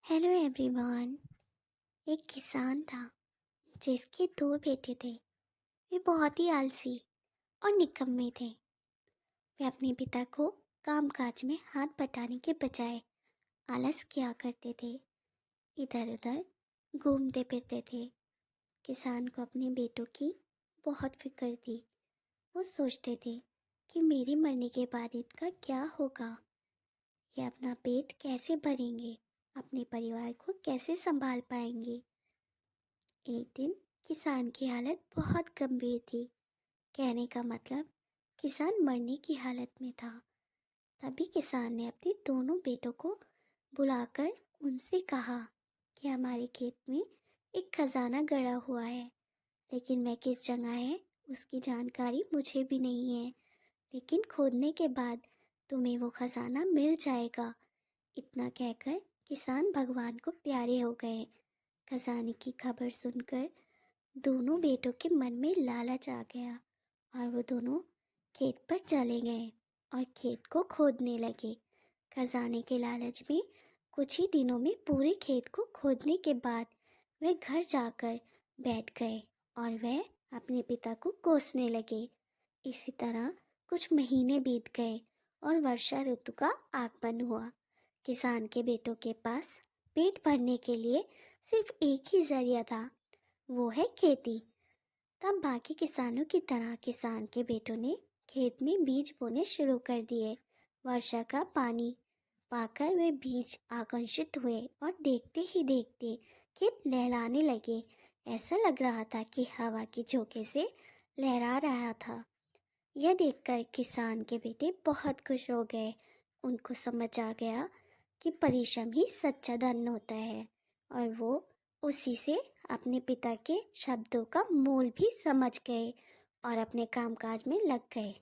Hello everyone. एक किसान था जिसके दो बेटे थे। वे बहुत ही आलसी और निकम्मे थे। वे अपने पिता को कामकाज में हाथ बटाने के बजाय आलस किया करते थे, इधर उधर घूमते फिरते थे। किसान को अपने बेटों की बहुत फिक्र थी। वो सोचते थे कि मेरे मरने के बाद इनका क्या होगा, ये अपना पेट कैसे भरेंगे, अपने परिवार को कैसे संभाल पाएंगे। एक दिन किसान की हालत बहुत गंभीर थी। कहने का मतलब किसान मरने की हालत में था। तभी किसान ने अपने दोनों बेटों को बुलाकर उनसे कहा कि हमारे खेत में एक खजाना गड़ा हुआ है, लेकिन वह किस जगह है उसकी जानकारी मुझे भी नहीं है। लेकिन खोदने के बाद तुम्हें वो खजाना मिल जाएगा। इतना कहकर किसान भगवान को प्यारे हो गए। खजाने की खबर सुनकर दोनों बेटों के मन में लालच आ गया और वो दोनों खेत पर चले गए और खेत को खोदने लगे। खजाने के लालच में कुछ ही दिनों में पूरे खेत को खोदने के बाद वे घर जाकर बैठ गए और वह अपने पिता को कोसने लगे। इसी तरह कुछ महीने बीत गए और वर्षा ऋतु का आगमन हुआ। किसान के बेटों के पास पेट भरने के लिए सिर्फ एक ही जरिया था, वो है खेती। तब बाकी किसानों की तरह किसान के बेटों ने खेत में बीज बोने शुरू कर दिए। वर्षा का पानी पाकर वे बीज आकर्षित हुए और देखते ही देखते खेत लहराने लगे। ऐसा लग रहा था कि हवा के झोंके से लहरा रहा था। यह देखकर किसान के बेटे बहुत खुश हो गए। उनको समझ आ गया कि परिश्रम ही सच्चा धन होता है और वो उसी से अपने पिता के शब्दों का मोल भी समझ गए और अपने कामकाज में लग गए।